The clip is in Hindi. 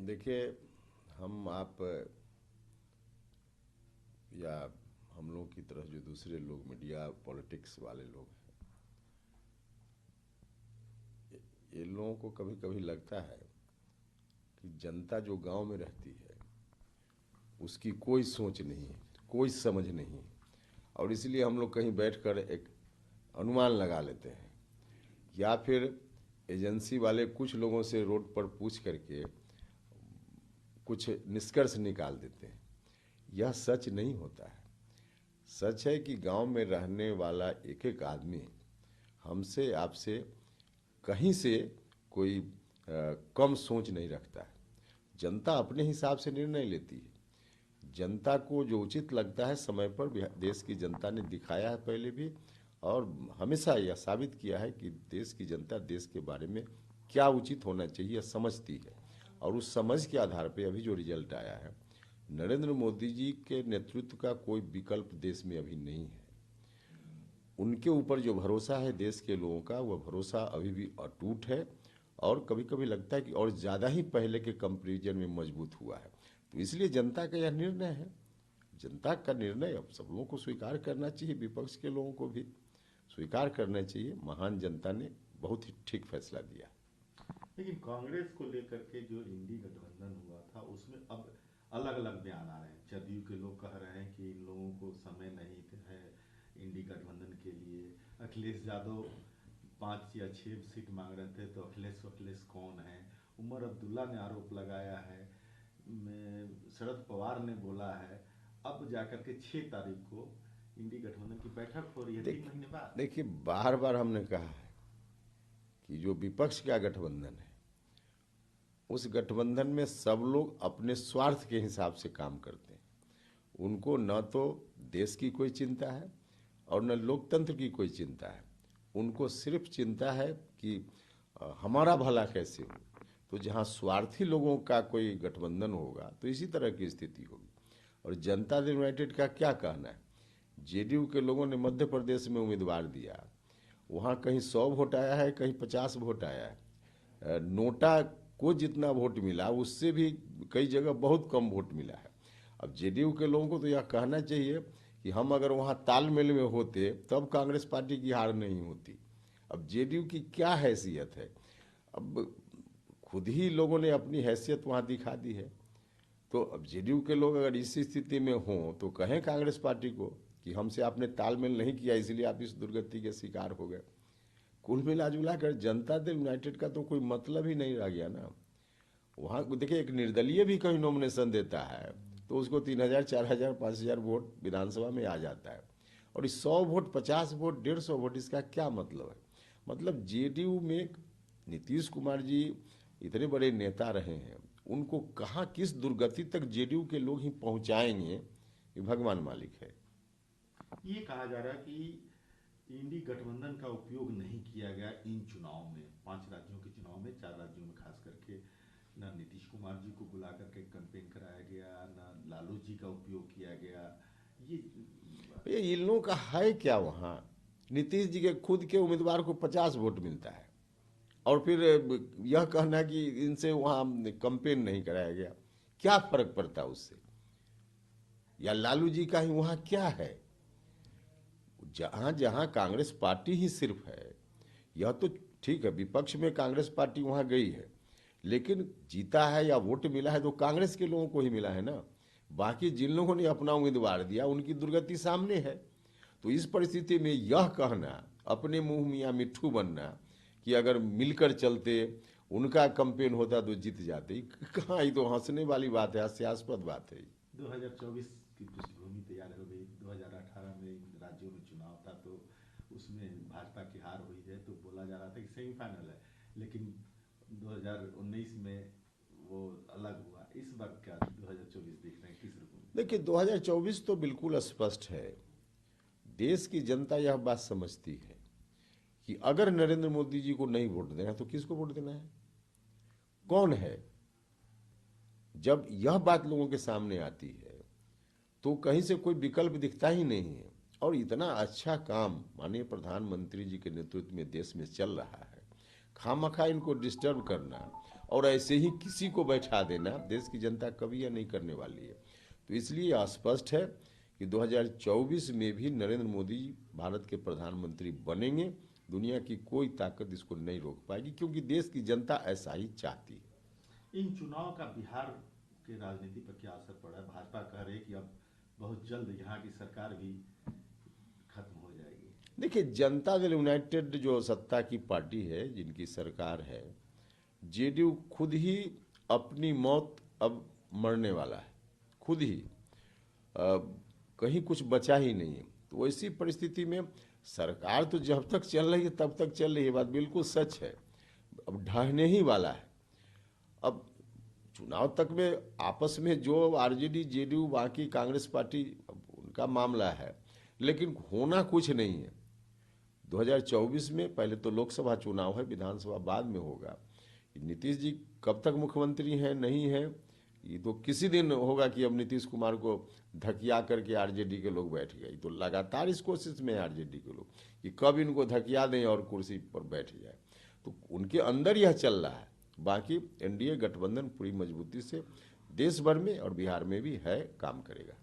देखिए, हम आप या हम लोगों की तरह जो दूसरे लोग मीडिया पॉलिटिक्स वाले लोग हैं, ये लोगों को कभी कभी लगता है कि जनता जो गांव में रहती है उसकी कोई सोच नहीं है, कोई समझ नहीं है। और इसलिए हम लोग कहीं बैठकर एक अनुमान लगा लेते हैं या फिर एजेंसी वाले कुछ लोगों से रोड पर पूछ करके कुछ निष्कर्ष निकाल देते हैं। यह सच नहीं होता है। सच है कि गांव में रहने वाला एक एक आदमी हमसे आपसे कहीं से कोई कम सोच नहीं रखता है। जनता अपने हिसाब से निर्णय लेती है। जनता को जो उचित लगता है समय पर देश की जनता ने दिखाया है पहले भी, और हमेशा यह साबित किया है कि देश की जनता देश के बारे में क्या उचित होना चाहिए समझती है। और उस समझ के आधार पर अभी जो रिजल्ट आया है, नरेंद्र मोदी जी के नेतृत्व का कोई विकल्प देश में अभी नहीं है। उनके ऊपर जो भरोसा है देश के लोगों का, वह भरोसा अभी भी अटूट है और कभी कभी लगता है कि और ज़्यादा ही पहले के कंपैरिजन में मजबूत हुआ है। तो इसलिए जनता का यह निर्णय है। जनता का निर्णय अब सब लोगों को स्वीकार करना चाहिए, विपक्ष के लोगों को भी स्वीकार करना चाहिए। महान जनता ने बहुत ही ठीक फैसला दिया। लेकिन कांग्रेस को लेकर के जो इंडी गठबंधन हुआ था उसमें अब अलग अलग बयान आ रहे हैं। जदयू के लोग कह रहे हैं कि इन लोगों को समय नहीं है इंडी गठबंधन के लिए। अखिलेश यादव 5 या 6 सीट मांग रहे थे, तो अखिलेश कौन है। उमर अब्दुल्ला ने आरोप लगाया है। शरद पवार ने बोला है। अब जाकर के 6 तारीख को इंडी गठबंधन की बैठक हो रही है, 3 महीने बाद। देखिए, बार बार हमने कहा है कि जो विपक्ष का गठबंधन है, उस गठबंधन में सब लोग अपने स्वार्थ के हिसाब से काम करते हैं। उनको न तो देश की कोई चिंता है और न लोकतंत्र की कोई चिंता है। उनको सिर्फ चिंता है कि हमारा भला कैसे हो। तो जहाँ स्वार्थी लोगों का कोई गठबंधन होगा तो इसी तरह की स्थिति होगी। और जनता दल यूनाइटेड का क्या कहना है? जेडीयू के लोगों ने मध्य प्रदेश में उम्मीदवार दिया, वहाँ कहीं 100 वोट आया है, कहीं 50 वोट आया है। नोटा को जितना वोट मिला उससे भी कई जगह बहुत कम वोट मिला है। अब जेडीयू के लोगों को तो यह कहना चाहिए कि हम अगर वहाँ तालमेल में होते तब कांग्रेस पार्टी की हार नहीं होती। अब जेडीयू की क्या हैसियत है? अब खुद ही लोगों ने अपनी हैसियत वहाँ दिखा दी है। तो अब जेडीयू के लोग अगर इस स्थिति में हों तो कहें कांग्रेस पार्टी को कि हमसे आपने तालमेल नहीं किया, इसलिए आप इस दुर्गति के शिकार हो गए। कुल मिला जुला कर जनता दल यूनाइटेड का तो कोई मतलब ही नहीं रह गया ना। वहाँ देखिए, एक निर्दलीय भी कहीं नॉमिनेशन देता है तो उसको 3,000, 4,000, 5,000 वोट विधानसभा में आ जाता है। और इस 100 वोट, 50 वोट, 150 वोट, इसका क्या मतलब है? मतलब जेडीयू में नीतीश कुमार जी इतने बड़े नेता रहे हैं, उनको कहाँ किस दुर्गति तक जेडीयू के लोग ही पहुँचाएंगे, ये भगवान मालिक है। ये कहा जा रहा है कि इंडी गठबंधन का उपयोग नहीं किया गया इन चुनाव में, 5 राज्यों के चुनाव में, 4 राज्यों में खास करके। न नीतीश कुमार जी को बुला करके कैंपेन कराया गया, न लालू जी का उपयोग किया गया। ये इन लोगों का है क्या वहाँ? नीतीश जी के खुद के उम्मीदवार को 50 वोट मिलता है और फिर यह कहना कि इनसे वहाँ कैंपेन नहीं कराया गया। क्या फर्क पड़ता है उससे? या लालू जी का ही वहाँ क्या है? जहाँ जहाँ कांग्रेस पार्टी ही सिर्फ है। यह तो ठीक है, विपक्ष में कांग्रेस पार्टी वहाँ गई है, लेकिन जीता है या वोट मिला है तो कांग्रेस के लोगों को ही मिला है ना। बाकी जिन लोगों ने अपना उम्मीदवार दिया उनकी दुर्गति सामने है। तो इस परिस्थिति में यह कहना, अपने मुंह मियाँ मिट्ठू बनना कि अगर मिलकर चलते, उनका कैंपेन होता तो जीत जाते, कहाँ? ये तो हंसने वाली बात है, हास्यास्पद बात है। 2024 की पृष्ठभूमि तैयार हो गई। 2018 में इन राज्यों में चुनाव था, तो उसमें भाजपा की हार हुई है, तो बोला जा रहा था कि सेमीफाइनल है। लेकिन 2019 में वो अलग हुआ। इस बार क्या 2024 देख रहे हैं, किस रूप में? देखिए, 2024 तो बिल्कुल स्पष्ट है। देश की जनता यह बात समझती है कि अगर नरेंद्र मोदी जी को नहीं वोट देना तो किसको वोट देना है, कौन है। जब यह बात लोगों के सामने आती है तो कहीं से कोई विकल्प दिखता ही नहीं है। और इतना अच्छा काम माननीय प्रधानमंत्री जी के नेतृत्व में देश में चल रहा है, खामखा इनको डिस्टर्ब करना और ऐसे ही किसी को बैठा देना देश की जनता कभी यह नहीं करने वाली है। तो इसलिए स्पष्ट है कि 2024 में भी नरेंद्र मोदी भारत के प्रधानमंत्री बनेंगे। दुनिया की कोई ताकत इसको नहीं रोक पाएगी, क्योंकि देश की जनता ऐसा ही चाहती है। इन चुनाव का बिहार के राजनीति पर क्या असर पड़ा है? भाजपा कह रही है कि अब बहुत जल्द यहाँ की सरकार भी खत्म हो जाएगी। देखिए, जनता दल यूनाइटेड जो सत्ता की पार्टी है, जिनकी सरकार है, जेडीयू खुद ही अपनी मौत अब मरने वाला है, खुद ही कहीं कुछ बचा ही नहीं है। तो ऐसी परिस्थिति में सरकार तो जब तक चल रही है तब तक चल रही है, बात बिल्कुल सच है, अब ढहने ही वाला है। अब चुनाव तक में आपस में जो आरजेडी जेडीयू बाकी कांग्रेस पार्टी, उनका मामला है, लेकिन होना कुछ नहीं है। 2024 में पहले तो लोकसभा चुनाव है, विधानसभा बाद में होगा। नीतीश जी कब तक मुख्यमंत्री हैं नहीं है, ये तो किसी दिन होगा कि अब नीतीश कुमार को धकिया करके आरजेडी के लोग बैठ गए। तो लगातार इस कोशिश में आरजेडी के लोग कि कब इनको धकिया दें और कुर्सी पर बैठ जाए, तो उनके अंदर यह चल रहा है। बाकी एनडीए गठबंधन पूरी मजबूती से देश भर में और बिहार में भी है, काम करेगा।